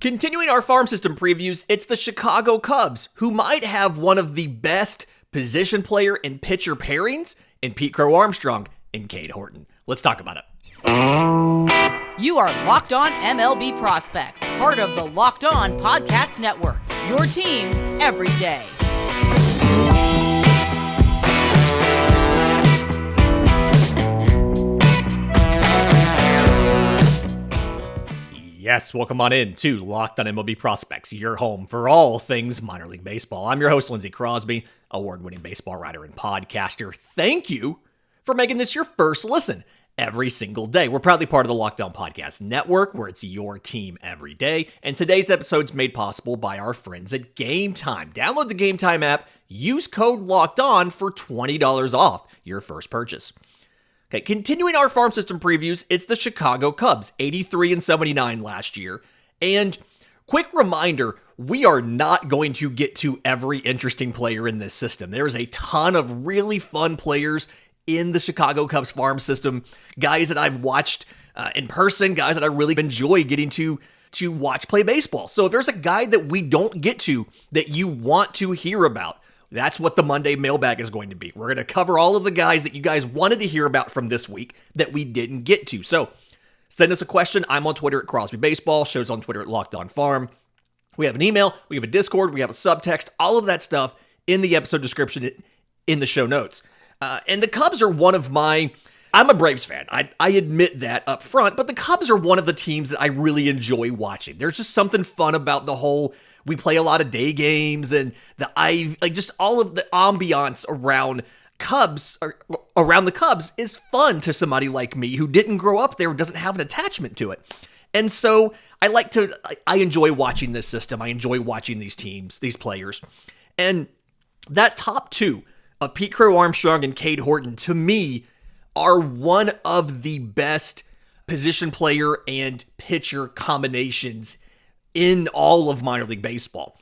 Continuing our farm system previews, it's the Chicago Cubs, who might have one of the best position player and pitcher pairings in Pete Crow-Armstrong and Cade Horton. Let's talk about it. You are Locked On MLB Prospects, part of the Locked On Podcast Network, your team every day. Yes, welcome on in to Locked On MLB Prospects, your home for all things minor league baseball. I'm your host, Lindsay Crosby, award-winning baseball writer and podcaster. Thank you for making this your first listen every single day. We're proudly part of the Locked On Podcast Network, where it's your team every day. And today's episode's made possible by our friends at Game Time. Download the Game Time app, use code Locked On for $20 off your first purchase. Okay, continuing our farm system previews, it's the Chicago Cubs, 83-79 last year. And quick reminder, we are not going to get to every interesting player in this system. There's a ton of really fun players in the Chicago Cubs farm system, guys that I've watched in person, guys that I really enjoy getting to watch play baseball. So if there's a guy that we don't get to that you want to hear about, that's what the Monday mailbag is going to be. We're going to cover all of the guys that you guys wanted to hear about from this week that we didn't get to. So send us a question. I'm on Twitter at Crosby Baseball. Show's on Twitter at Locked On Farm. We have an email. We have a Discord. We have a subtext. All of that stuff in the episode description in the show notes. And the Cubs are one of my... I'm a Braves fan. I admit that up front, but the Cubs are one of the teams that I really enjoy watching. There's just something fun about the whole... We play a lot of day games and just all of the ambiance around the Cubs is fun to somebody like me who didn't grow up there and doesn't have an attachment to it. And so I enjoy watching this system. I enjoy watching these teams, these players. And that top two of Pete Crow-Armstrong and Cade Horton, to me, are one of the best position player and pitcher combinations in all of minor league baseball.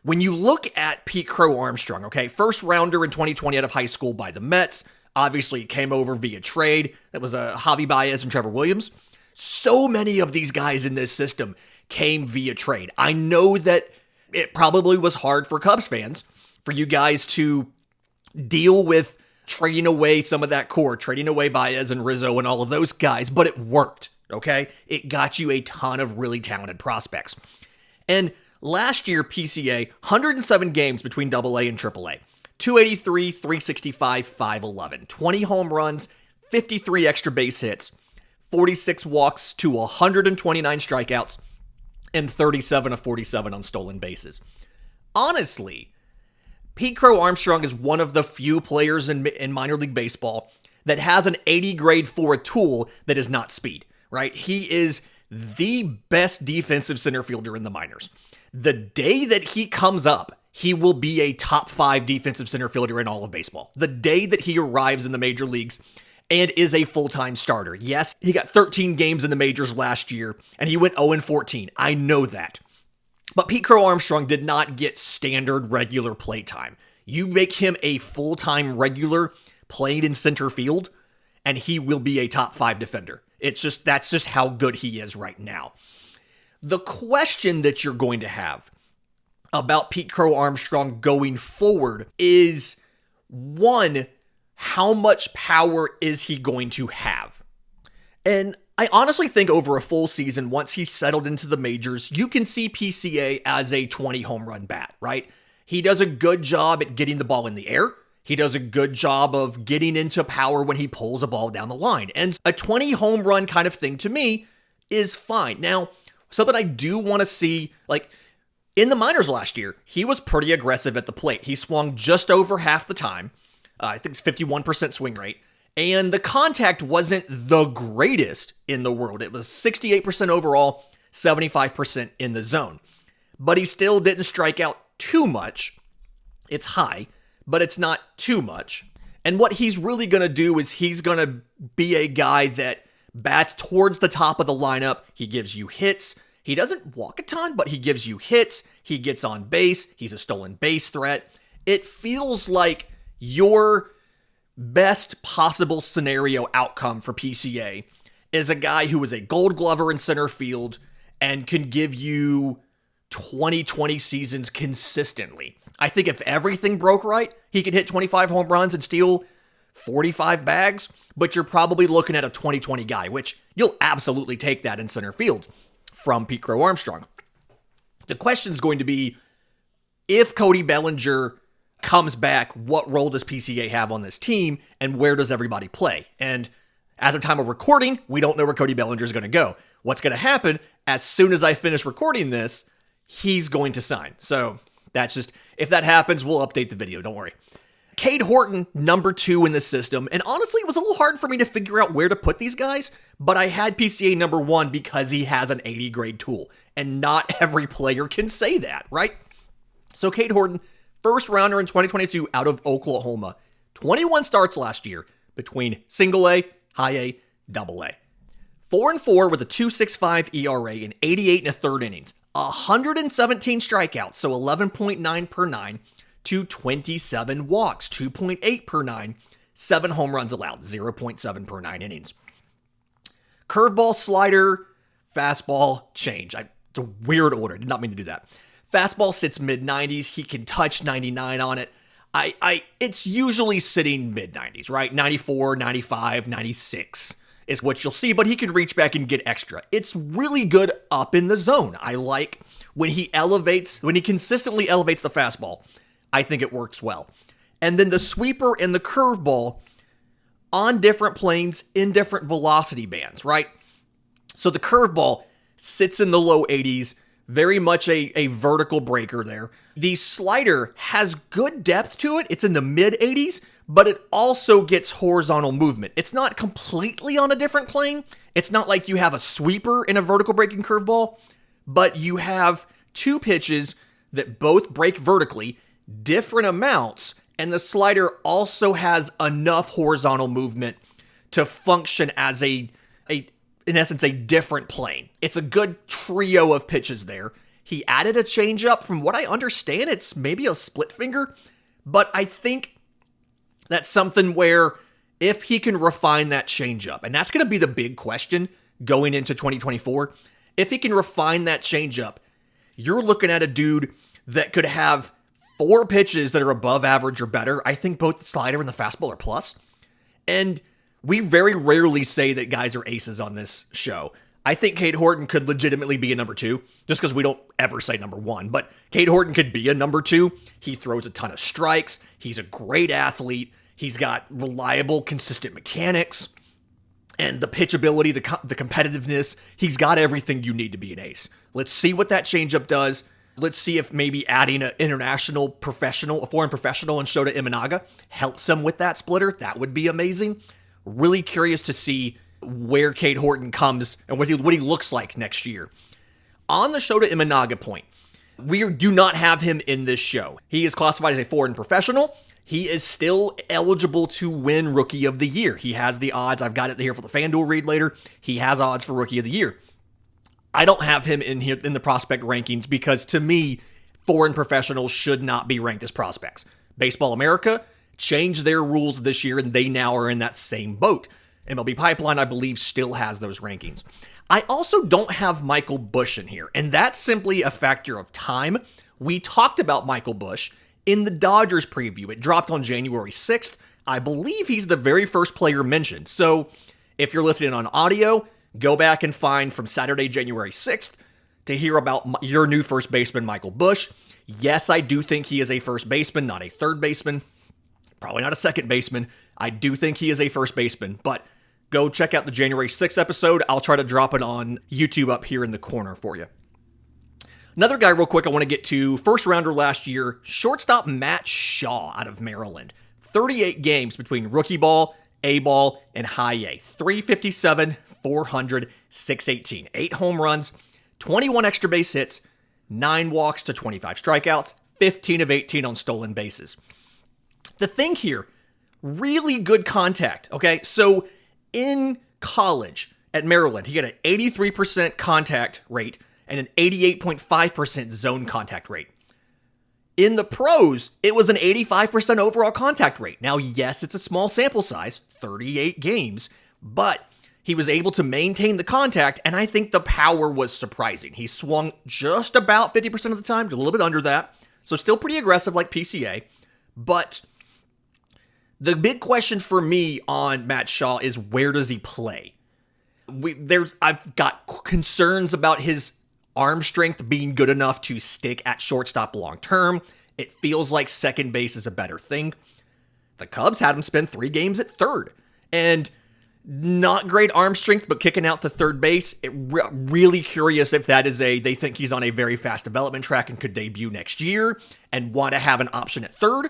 When you look at Pete Crow-Armstrong, okay, first rounder in 2020 out of high school by the Mets, obviously it came over via trade. That was Javi Baez and Trevor Williams. So many of these guys in this system came via trade. I know that it probably was hard for Cubs fans, for you guys to deal with trading away some of that core, trading away Baez and Rizzo and all of those guys, but it worked. Okay, it got you a ton of really talented prospects. And last year, PCA, 107 games between AA and AAA. 283, 365, 511. 20 home runs, 53 extra base hits, 46 walks to 129 strikeouts, and 37 of 47 on stolen bases. Honestly, Pete Crow-Armstrong is one of the few players in minor league baseball that has an 80 grade for a tool that is not speed. Right? He is the best defensive center fielder in the minors. The day that he comes up, he will be a top 5 defensive center fielder in all of baseball. The day that he arrives in the major leagues and is a full-time starter. Yes, he got 13 games in the majors last year, and he went 0-14. I know that. But Pete Crow-Armstrong did not get standard regular play time. You make him a full-time regular playing in center field, and he will be a top 5 defender. That's just how good he is right now. The question that you're going to have about Pete Crow-Armstrong going forward is, one, how much power is he going to have? And I honestly think over a full season, once he's settled into the majors, you can see PCA as a 20 home run bat, right? He does a good job at getting the ball in the air. He does a good job of getting into power when he pulls a ball down the line. And a 20 home run kind of thing to me is fine. Now, something I do want to see, like in the minors last year, he was pretty aggressive at the plate. He swung just over half the time. I think it's 51% swing rate. And the contact wasn't the greatest in the world. It was 68% overall, 75% in the zone. But he still didn't strike out too much. It's high, but it's not too much. And what he's really going to do is he's going to be a guy that bats towards the top of the lineup. He gives you hits. He doesn't walk a ton, but he gives you hits. He gets on base. He's a stolen base threat. It feels like your best possible scenario outcome for PCA is a guy who is a gold glover in center field and can give you 2020 seasons consistently. I think if everything broke right, he could hit 25 home runs and steal 45 bags, but you're probably looking at a 2020 guy, which you'll absolutely take that in center field from Pete Crow-Armstrong. The question is going to be, if Cody Bellinger comes back, what role does PCA have on this team, and where does everybody play? And as of time of recording, we don't know where Cody Bellinger is going to go. What's going to happen, as soon as I finish recording this, he's going to sign. So that's just, if that happens, we'll update the video. Don't worry. Cade Horton, number 2 in the system. And honestly, it was a little hard for me to figure out where to put these guys, but I had PCA number 1 because he has an 80 grade tool. And not every player can say that, right? So Cade Horton, first rounder in 2022 out of Oklahoma. 21 starts last year between single A, high A, double A. 4-4 with a 2.65 ERA in 88 and a third innings. 117 strikeouts, so 11.9 per 9, to 27 walks, 2.8 per 9, 7 home runs allowed, 0.7 per 9 innings. Curveball, slider, fastball, change. It's a weird order. Did not mean to do that. Fastball sits mid-90s. He can touch 99 on it. It's usually sitting mid-90s, right? 94, 95, 96 is what you'll see, but he can reach back and get extra. It's really good up in the zone. I like when he consistently elevates the fastball. I think it works well. And then the sweeper and the curveball on different planes in different velocity bands, right? So the curveball sits in the low 80s, very much a vertical breaker there. The slider has good depth to it. It's in the mid 80s, but it also gets horizontal movement. It's not completely on a different plane. It's not like you have a sweeper in a vertical breaking curveball, but you have 2 pitches that both break vertically, different amounts, and the slider also has enough horizontal movement to function as in essence, a different plane. It's a good trio of pitches there. He added a changeup. From what I understand, it's maybe a split finger, but I think that's something where if he can refine that changeup, and that's going to be the big question going into 2024, if he can refine that changeup, you're looking at a dude that could have 4 pitches that are above average or better. I think both the slider and the fastball are plus. And we very rarely say that guys are aces on this show. I think Cade Horton could legitimately be a number 2, just because we don't ever say number 1. But Cade Horton could be a number 2. He throws a ton of strikes. He's a great athlete. He's got reliable, consistent mechanics. And the pitchability, the competitiveness. He's got everything you need to be an ace. Let's see what that changeup does. Let's see if maybe adding an international professional, a foreign professional in Shota Imanaga helps him with that splitter. That would be amazing. Really curious to see where Cade Horton comes and what he looks like next year. On the Shota Imanaga point, we do not have him in this show. He is classified as a foreign professional. He is still eligible to win Rookie of the Year. He has the odds. I've got it here for the FanDuel read later. He has odds for Rookie of the Year. I don't have him in here in the prospect rankings because, to me, foreign professionals should not be ranked as prospects. Baseball America changed their rules this year, and they now are in that same boat. MLB Pipeline, I believe, still has those rankings. I also don't have Michael Busch in here, and that's simply a factor of time. We talked about Michael Busch in the Dodgers preview. It dropped on January 6th. I believe he's the very first player mentioned. So if you're listening on audio, go back and find from Saturday, January 6th to hear about your new first baseman, Michael Busch. Yes, I do think he is a first baseman, not a third baseman. Probably not a second baseman. I do think he is a first baseman, but go check out the January 6th episode. I'll try to drop it on YouTube up here in the corner for you. Another guy real quick I want to get to, first rounder last year, shortstop Matt Shaw out of Maryland. 38 games between rookie ball, A ball, and high A. 357, 400, 618. 8 home runs, 21 extra base hits, 9 walks to 25 strikeouts, 15 of 18 on stolen bases. The thing here, really good contact, okay? So in college at Maryland, he had an 83% contact rate and an 88.5% zone contact rate. In the pros, it was an 85% overall contact rate. Now, yes, it's a small sample size, 38 games, but He was able to maintain the contact, and I think the power was surprising. He swung just about 50% of the time, a little bit under that, so still pretty aggressive like PCA. But the big question for me on Matt Shaw is, where does he play? I've got concerns about his arm strength being good enough to stick at shortstop long term. It feels like second base is a better thing. The Cubs had him spend 3 games at third, and not great arm strength, but kicking out to third base. Really curious if that is they think he's on a very fast development track and could debut next year and want to have an option at third,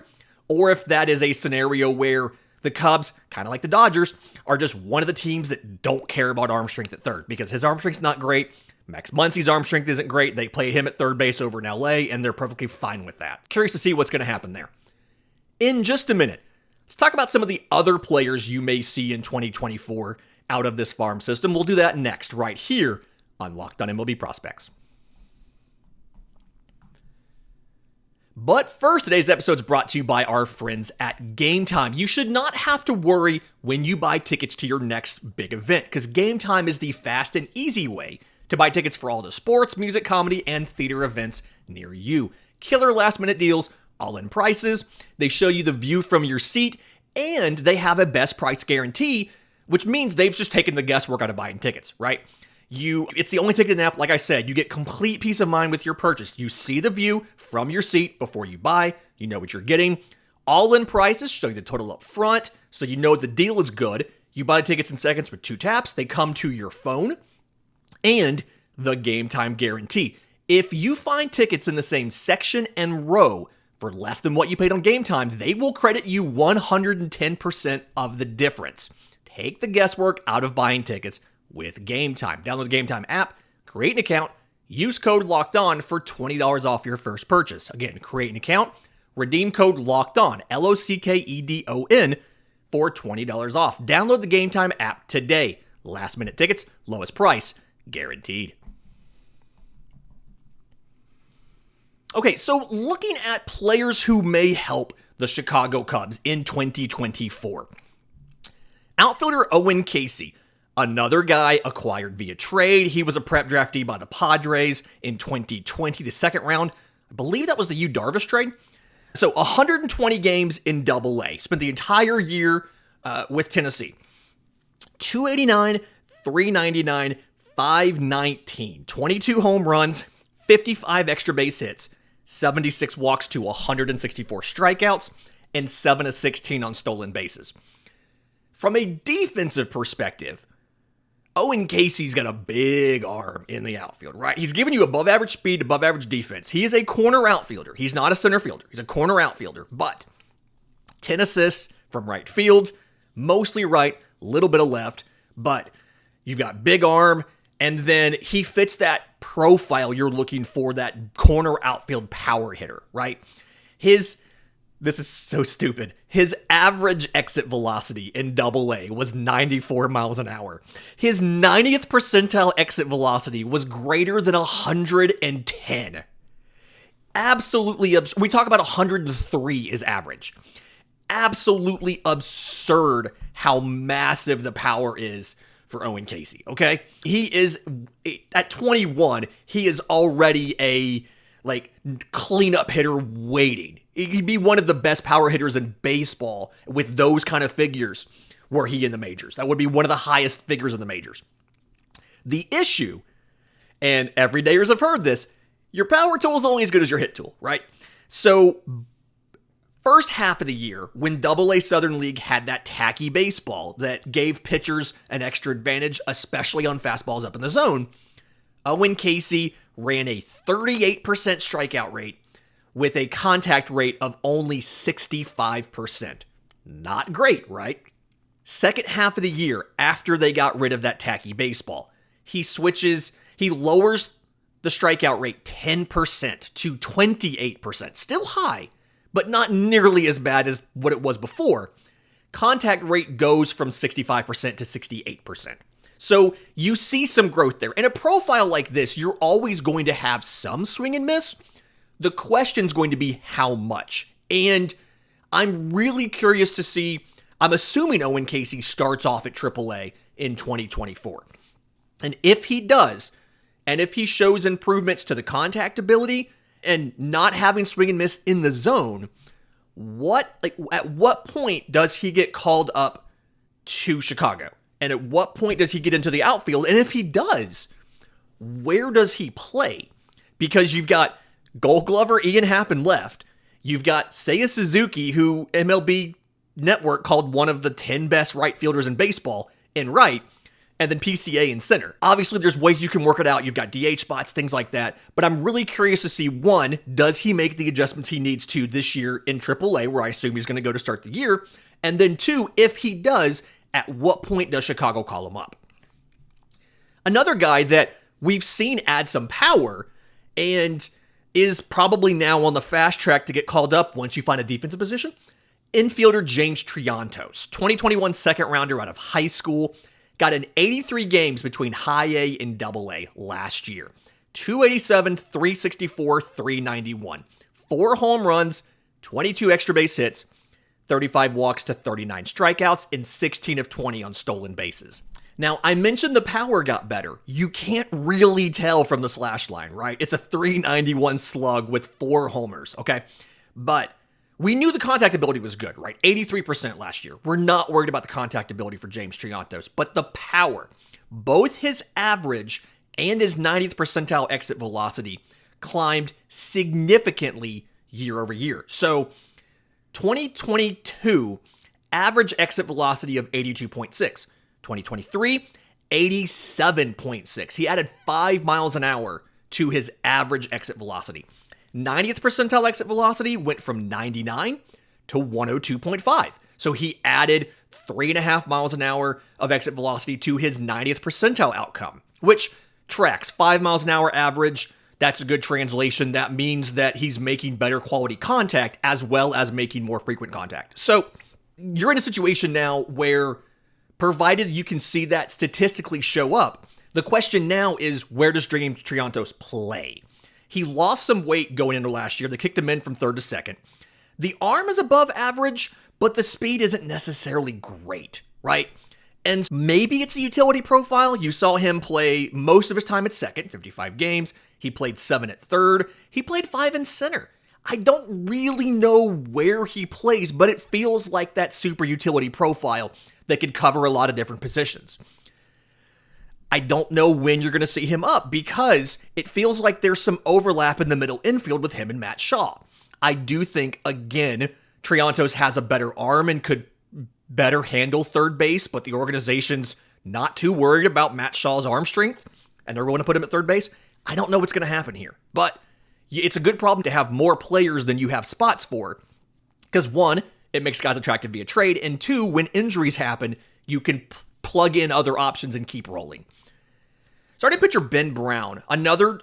or if that is a scenario where the Cubs, kind of like the Dodgers, are just one of the teams that don't care about arm strength at third because his arm strength's not great. Max Muncy's arm strength isn't great. They play him at third base over in LA, and they're perfectly fine with that. Curious to see what's going to happen there. In just a minute, let's talk about some of the other players you may see in 2024 out of this farm system. We'll do that next, right here on Locked On MLB Prospects. But first, today's episode is brought to you by our friends at Game Time. You should not have to worry when you buy tickets to your next big event, because Game Time is the fast and easy way to buy tickets for all the sports, music, comedy, and theater events near you. Killer last-minute deals, all-in prices. They show you the view from your seat, and they have a best price guarantee, which means they've just taken the guesswork out of buying tickets, right? It's the only ticketing app, like I said, you get complete peace of mind with your purchase. You see the view from your seat before you buy. You know what you're getting. All-in prices show you the total up front, so you know the deal is good. You buy tickets in seconds with 2 taps. They come to your phone. And the Game Time guarantee. If you find tickets in the same section and row for less than what you paid on Game Time, they will credit you 110% of the difference. Take the guesswork out of buying tickets with Game Time. Download the Game Time app, create an account, use code LOCKEDON for $20 off your first purchase. Again, create an account, redeem code LOCKEDON, LOCKEDON, for $20 off. Download the Game Time app today. Last minute tickets, lowest price, guaranteed. Okay, so looking at players who may help the Chicago Cubs in 2024. Outfielder Owen Caissie, another guy acquired via trade. He was a prep draftee by the Padres in 2020, the second round. I believe that was the Yu Darvish trade. So 120 games in Double-A. Spent the entire year with Tennessee. 289, 399, 519. 22 home runs, 55 extra base hits, 76 walks to 164 strikeouts, and 7 of 16 on stolen bases. From a defensive perspective, Owen Caissie's got a big arm in the outfield, right? He's giving you above average speed, above average defense. He is a corner outfielder. He's not a center fielder. He's a corner outfielder, but 10 assists from right field, mostly right, little bit of left, but you've got big arm, and then he fits that profile you're looking for, that corner outfield power hitter, right? This is so stupid. His average exit velocity in Double-A was 94 miles an hour. His 90th percentile exit velocity was greater than 110. Absolutely absurd. We talk about 103 is average. Absolutely absurd how massive the power is for Owen Caissie, okay? He is, at 21, he is already a cleanup hitter waiting. He'd be one of the best power hitters in baseball with those kind of figures were he in the majors. That would be one of the highest figures in the majors. The issue, and everydayers have heard this, your power tool is only as good as your hit tool, right? So, first half of the year, when Double-A Southern League had that tacky baseball that gave pitchers an extra advantage, especially on fastballs up in the zone, Owen Caissie ran a 38% strikeout rate with a contact rate of only 65%. Not great, right? Second half of the year, after they got rid of that tacky baseball, he lowers the strikeout rate 10% to 28%. Still high, but not nearly as bad as what it was before. Contact rate goes from 65% to 68%. So you see some growth there. In a profile like this, you're always going to have some swing and miss. The question's going to be how much. And I'm really curious to see, I'm assuming Owen Caissie starts off at AAA in 2024. And if he does, and if he shows improvements to the contact ability and not having swing and miss in the zone, at what point does he get called up to Chicago? And at what point does he get into the outfield? And if he does, where does he play? Because you've got Gold Glover Ian Happen left. You've got Seiya Suzuki, who MLB Network called one of the 10 best right fielders in baseball, in right, and then PCA in center. Obviously, there's ways you can work it out. You've got DH spots, things like that. But I'm really curious to see, one, does he make the adjustments he needs to this year in AAA, where I assume he's going to go to start the year? And then two, if he does, at what point does Chicago call him up? Another guy that we've seen add some power and is probably now on the fast track to get called up once you find a defensive position, infielder James Triantos, 2021 second rounder out of high school, got in 83 games between high A and double A last year. 287, 364, 391. 4 home runs, 22 extra base hits, 35 walks to 39 strikeouts, and 16 of 20 on stolen bases. Now, I mentioned the power got better. You can't really tell from the slash line, right? It's a 391 slug with 4 homers, okay? But we knew the contact ability was good, right? 83% last year. We're not worried about the contact ability for James Triantos, but the power, both his average and his 90th percentile exit velocity climbed significantly year over year. So 2022, average exit velocity of 82.6. 2023, 87.6. He added 5 miles an hour to his average exit velocity. 90th percentile exit velocity went from 99 to 102.5. So he added 3.5 miles an hour of exit velocity to his 90th percentile outcome, which tracks 5 miles an hour average. That's a good translation. That means that he's making better quality contact as well as making more frequent contact. So you're in a situation now where, provided you can see that statistically show up, the question now is, where does James Triantos play? He lost some weight going into last year. They kicked him in from third to second. The arm is above average, but the speed isn't necessarily great, right? And maybe it's a utility profile. You saw him play most of his time at second, 55 games. He played 7 at third. He played 5 in center. I don't really know where he plays, but it feels like that super utility profile that could cover a lot of different positions. I don't know when you're going to see him up because it feels like there's some overlap in the middle infield with him and Matt Shaw. I do think, again, Triantos has a better arm and could better handle third base, but the organization's not too worried about Matt Shaw's arm strength, and they're going to put him at third base. I don't know what's going to happen here, but it's a good problem to have more players than you have spots for, because one, it makes guys attractive via trade, and two, when injuries happen, you can plug in other options and keep rolling. Starting pitcher Ben Brown, another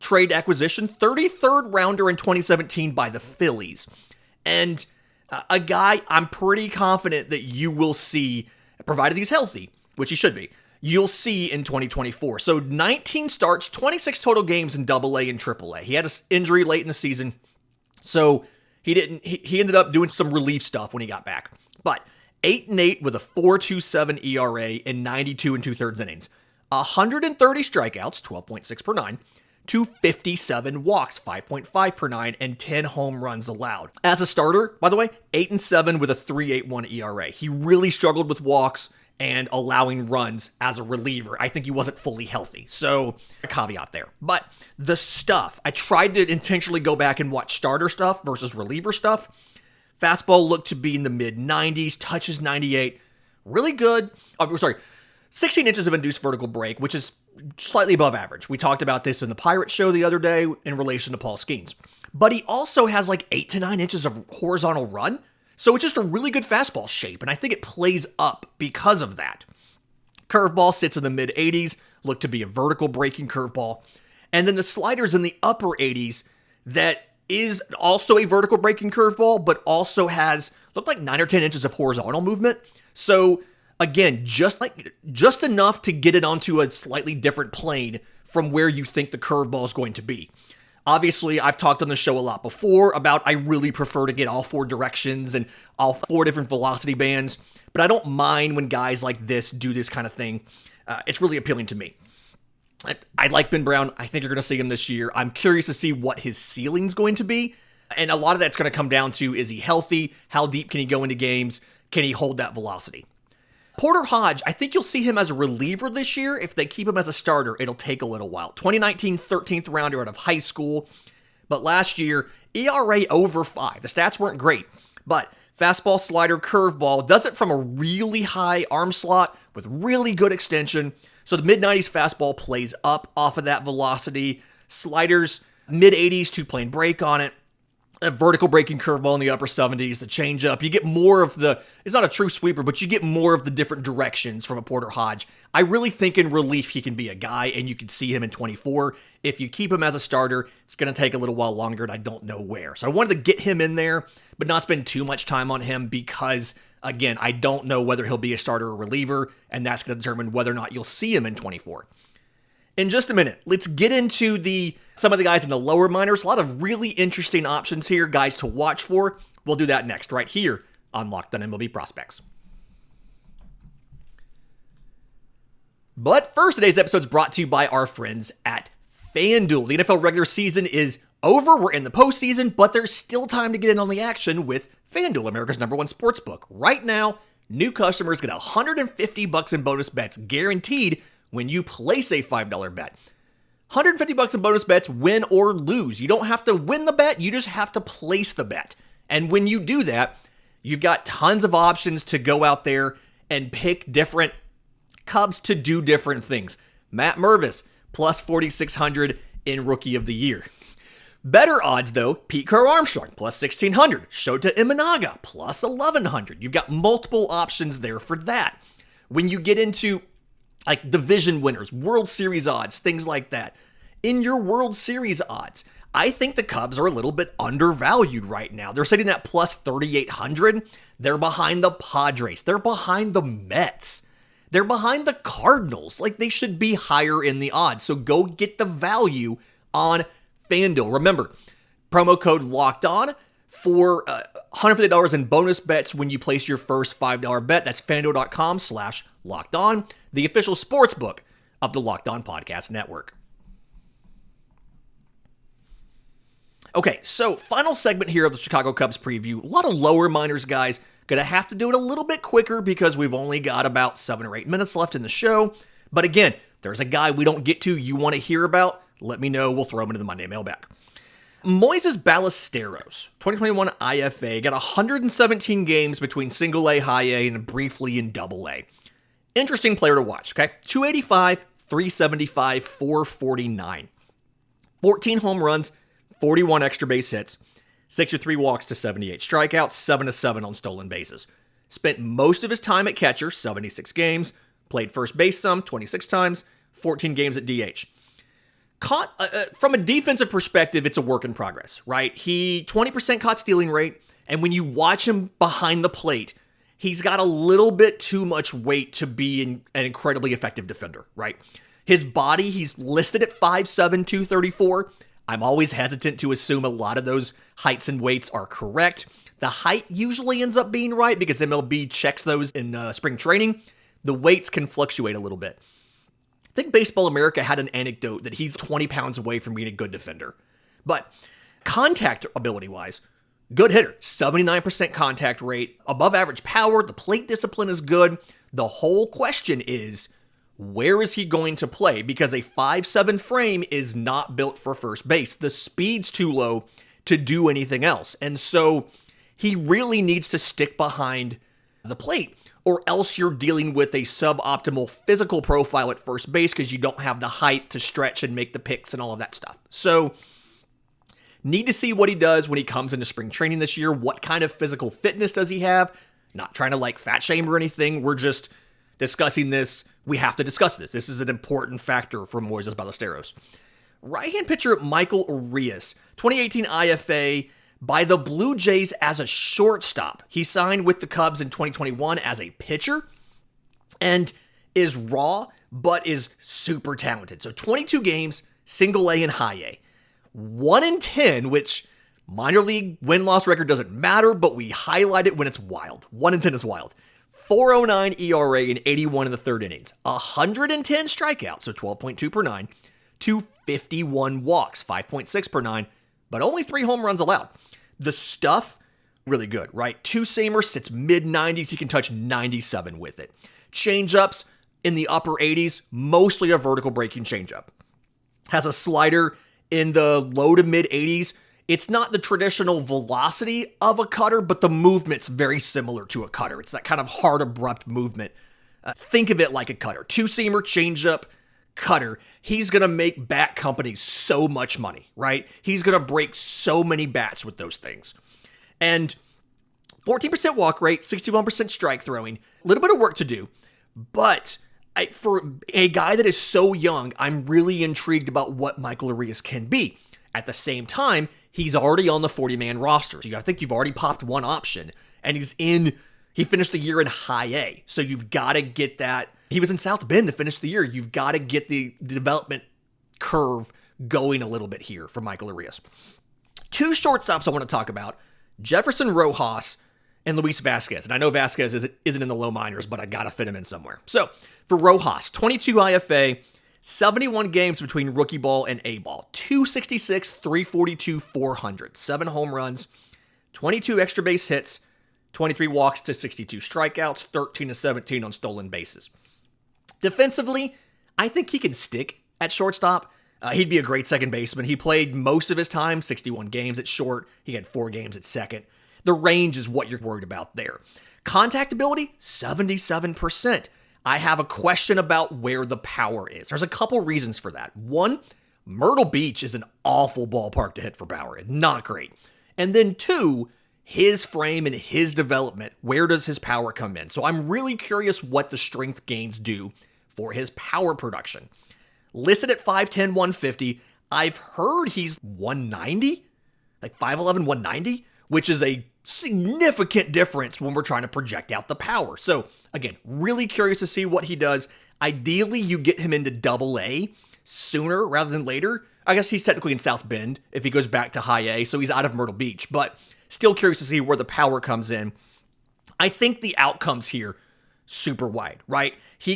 trade acquisition, 33rd rounder in 2017 by the Phillies. And a guy I'm pretty confident that you will see, provided he's healthy, which he should be, you'll see in 2024. So 19 starts, 26 total games in AA and AAA. He had an injury late in the season, so he ended up doing some relief stuff when he got back. But 8-8 with a 4.27 ERA in 92 2/3 innings. 130 strikeouts, 12.6 per 9, to 57 walks, 5.5 per 9, and 10 home runs allowed. As a starter, by the way, 8-7 with a 3.81 ERA. He really struggled with walks and allowing runs as a reliever. I think he wasn't fully healthy, so a caveat there. But the stuff, I tried to intentionally go back and watch starter stuff versus reliever stuff. Fastball looked to be in the mid-90s, touches 98, really good. 16 inches of induced vertical break, which is slightly above average. We talked about this in the Pirates show the other day in relation to Paul Skeens. But he also has like 8 to 9 inches of horizontal run. So it's just a really good fastball shape, and I think it plays up because of that. Curveball sits in the mid-80s, look to be a vertical breaking curveball. And then the slider's in the upper 80s that is also a vertical breaking curveball, but also has, looked like 9 or 10 inches of horizontal movement. So again, just enough to get it onto a slightly different plane from where you think the curveball is going to be. Obviously, I've talked on the show a lot before about I really prefer to get all 4 directions and all 4 different velocity bands, but I don't mind when guys like this do this kind of thing. It's really appealing to me. I like Ben Brown. I think you're going to see him this year. I'm curious to see what his ceiling's going to be, and a lot of that's going to come down to, is he healthy? How deep can he go into games? Can he hold that velocity? Porter Hodge, I think you'll see him as a reliever this year. If they keep him as a starter, it'll take a little while. 2019 13th rounder out of high school, but last year, ERA over 5. The stats weren't great, but fastball, slider, curveball, does it from a really high arm slot with really good extension. So the mid-90s fastball plays up off of that velocity. Sliders, mid-80s, 2-plane break on it. A vertical breaking curveball in the upper 70s, the changeup. You get more of the, it's not a true sweeper, but you get more of the different directions from a Porter Hodge. I really think in relief he can be a guy, and you can see him in 24. If you keep him as a starter, it's going to take a little while longer, and I don't know where. So I wanted to get him in there, but not spend too much time on him because, again, I don't know whether he'll be a starter or reliever, and that's going to determine whether or not you'll see him in 24. In just a minute, let's get into some of the guys in the lower minors. A lot of really interesting options here, guys to watch for. We'll do that next, right here on Locked On MLB Prospects. But first, today's episode is brought to you by our friends at FanDuel. The NFL regular season is over. We're in the postseason, but there's still time to get in on the action with FanDuel, America's #1 sportsbook. Right now, new customers get $150 in bonus bets guaranteed when you place a $5 bet. $150 in bonus bets, win or lose. You don't have to win the bet, you just have to place the bet. And when you do that, you've got tons of options to go out there and pick different Cubs to do different things. Matt Mervis, plus 4,600 in Rookie of the Year. Better odds, though, Pete Crow-Armstrong, plus 1,600. Shota Imanaga, plus 1,100. You've got multiple options there for that. When you get into like division winners, World Series odds, things like that. In your World Series odds, I think the Cubs are a little bit undervalued right now. They're sitting at plus 3,800. They're behind the Padres. They're behind the Mets. They're behind the Cardinals. Like, they should be higher in the odds. So go get the value on FanDuel. Remember, promo code LOCKEDON for $150 in bonus bets when you place your first $5 bet. That's FanDuel.com/LockedOn, the official sports book of the Locked On Podcast Network. Okay, so final segment here of the Chicago Cubs preview. A lot of lower minors guys. Gonna have to do it a little bit quicker because we've only got about 7 or 8 minutes left in the show. But again, if there's a guy we don't get to you want to hear about, let me know. We'll throw him into the Monday mailbag. Moises Ballesteros, 2021 IFA, got 117 games between single A, high A, and briefly in double A. Interesting player to watch, okay? 285, 375, 449. 14 home runs, 41 extra base hits, 63 walks to 78 strikeouts, 7-7 on stolen bases. Spent most of his time at catcher, 76 games, played first base some, 26 times, 14 games at DH. From a defensive perspective, it's a work in progress, right? 20% caught stealing rate, and when you watch him behind the plate, he's got a little bit too much weight to be an incredibly effective defender, right? His body, he's listed at 5'7", 234. I'm always hesitant to assume a lot of those heights and weights are correct. The height usually ends up being right because MLB checks those in spring training. The weights can fluctuate a little bit. I think Baseball America had an anecdote that he's 20 pounds away from being a good defender. But contact ability-wise, good hitter. 79% contact rate, above average power. The plate discipline is good. The whole question is, where is he going to play? Because a 5'7" frame is not built for first base. The speed's too low to do anything else. And so he really needs to stick behind the plate, or else you're dealing with a suboptimal physical profile at first base because you don't have the height to stretch and make the picks and all of that stuff. So need to see what he does when he comes into spring training this year. What kind of physical fitness does he have? Not trying to fat shame or anything. We're just discussing this. We have to discuss this. This is an important factor for Moises Ballesteros. Right-hand pitcher Michael Arias, 2018 IFA by the Blue Jays as a shortstop. He signed with the Cubs in 2021 as a pitcher and is raw, but is super talented. So 22 games, single A and high A. 1-10, which minor league win-loss record doesn't matter, but we highlight it when it's wild. 1-10 is wild. 4.09 ERA and 81 in the third innings. 110 strikeouts, so 12.2 per nine, to 51 walks, 5.6 per nine, but only 3 home runs allowed. The stuff, really good, right? Two-seamer sits mid-90s. He can touch 97 with it. Change-ups in the upper 80s, mostly a vertical breaking change-up. Has a slider in the low to mid-80s. It's not the traditional velocity of a cutter, but the movement's very similar to a cutter. It's that kind of hard, abrupt movement. Think of it like a cutter. Two-seamer, changeup, cutter. He's going to make bat companies so much money, right? He's going to break so many bats with those things. And 14% walk rate, 61% strike throwing. A little bit of work to do, but for a guy that is so young, I'm really intrigued about what Michael Arias can be. At the same time, he's already on the 40-man roster. So you got to think you've already popped one option, and he finished the year in high A. So you've got to get that. He was in South Bend to finish the year. You've got to get the development curve going a little bit here for Michael Arias. 2 shortstops I want to talk about, Jefferson Rojas and Luis Vazquez. And I know Vazquez isn't in the low minors, but I got to fit him in somewhere. So for Rojas, 22 IFA, 71 games between rookie ball and A ball, 266, 342, 400, 7 home runs, 22 extra base hits, 23 walks to 62 strikeouts, 13 to 17 on stolen bases. Defensively, I think he can stick at shortstop. He'd be a great second baseman. He played most of his time, 61 games at short. He had 4 games at second. The range is what you're worried about there. Contact ability, 77%. I have a question about where the power is. There's a couple reasons for that. One, Myrtle Beach is an awful ballpark to hit for power. Not great. And then 2, his frame and his development, where does his power come in? So I'm really curious what the strength gains do for his power production. Listed at 5'10", 150. I've heard he's 190, like 5'11", 190, which is a significant difference when we're trying to project out the power. So again, really curious to see what he does. Ideally, you get him into Double-A sooner rather than later. I guess he's technically in South Bend if he goes back to High A, so he's out of Myrtle Beach, but still curious to see where the power comes in. I think the outcomes here, super wide, right? He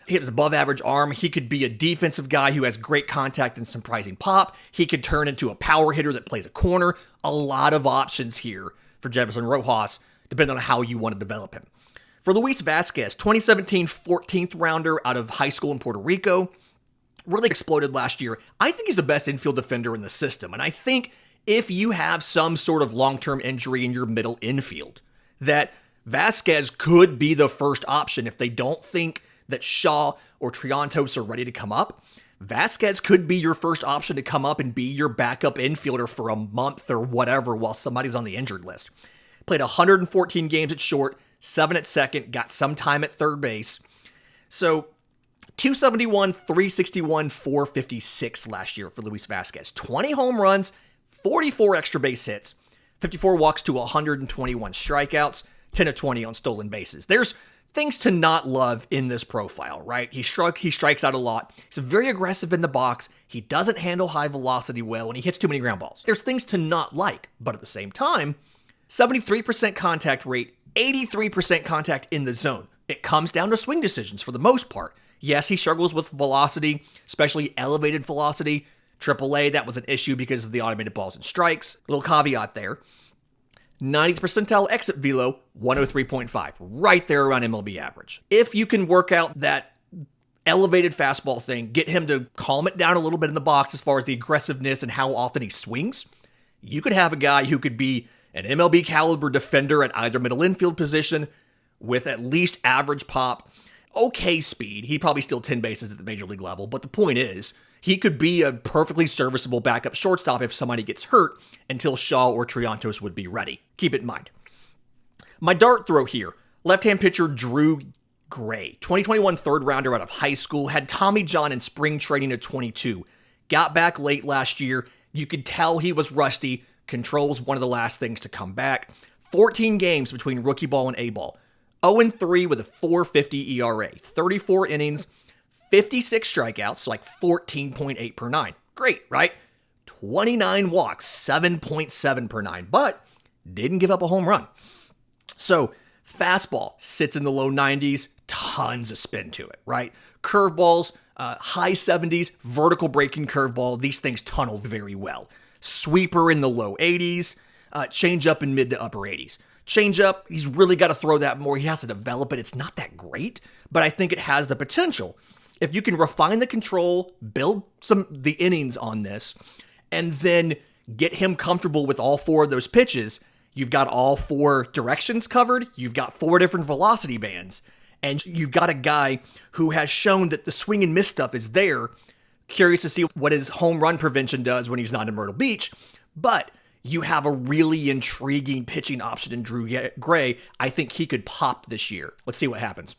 has an above average arm. He could be a defensive guy who has great contact and surprising pop. He could turn into a power hitter that plays a corner. A lot of options here for Jefferson Rojas, depending on how you want to develop him. For Luis Vazquez, 2017 14th rounder out of high school in Puerto Rico. Really exploded last year. I think he's the best infield defender in the system. And I think if you have some sort of long-term injury in your middle infield, that Vazquez could be the first option if they don't think that Shaw or Triantos are ready to come up. Vazquez could be your first option to come up and be your backup infielder for a month or whatever while somebody's on the injured list. Played 114 games at short, 7 at second, got some time at third base. So 271, 361, 456 last year for Luis Vazquez. 20 home runs, 44 extra base hits, 54 walks to 121 strikeouts, 10 of 20 on stolen bases. There's things to not love in this profile, right? He strikes out a lot. He's very aggressive in the box. He doesn't handle high velocity well, and he hits too many ground balls. There's things to not like, but at the same time, 73% contact rate, 83% contact in the zone. It comes down to swing decisions for the most part. Yes, he struggles with velocity, especially elevated velocity. AAA, that was an issue because of the automated balls and strikes. A little caveat there. 90th percentile exit velo, 103.5, right there around MLB average. If you can work out that elevated fastball thing, get him to calm it down a little bit in the box as far as the aggressiveness and how often he swings, you could have a guy who could be an MLB caliber defender at either middle infield position with at least average pop, okay speed. He'd probably steal 10 bases at the major league level, but the point is, he could be a perfectly serviceable backup shortstop if somebody gets hurt until Shaw or Triantos would be ready. Keep it in mind. My dart throw here, left-hand pitcher Drew Gray, 2021 third rounder out of high school, had Tommy John in spring training at 22. Got back late last year. You could tell he was rusty. Control's one of the last things to come back. 14 games between rookie ball and A ball. 0-3 with a 4.50 ERA. 34 innings, 56 strikeouts, so like 14.8 per nine. Great, right? 29 walks, 7.7 per 9, but didn't give up a home run. So fastball sits in the low 90s, tons of spin to it, right? Curveballs, high 70s, vertical breaking curveball. These things tunnel very well. Sweeper in the low 80s, changeup in mid to upper 80s. Changeup, he's really got to throw that more. He has to develop it. It's not that great, but I think it has the potential. If you can refine the control, build the innings on this, and then get him comfortable with all 4 of those pitches, you've got all 4 directions covered. You've got 4 different velocity bands, and you've got a guy who has shown that the swing and miss stuff is there. Curious to see what his home run prevention does when he's not in Myrtle Beach, but you have a really intriguing pitching option in Drew Gray. I think he could pop this year. Let's see what happens.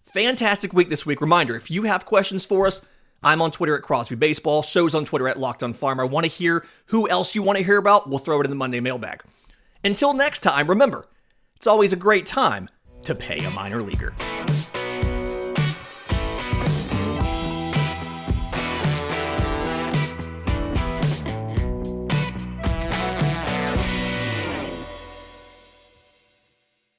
Fantastic week this week. Reminder, if you have questions for us, I'm on Twitter at Crosby Baseball. Show's on Twitter at Locked On Farmer. I want to hear who else you want to hear about. We'll throw it in the Monday mailbag. Until next time, remember, it's always a great time to pay a minor leaguer.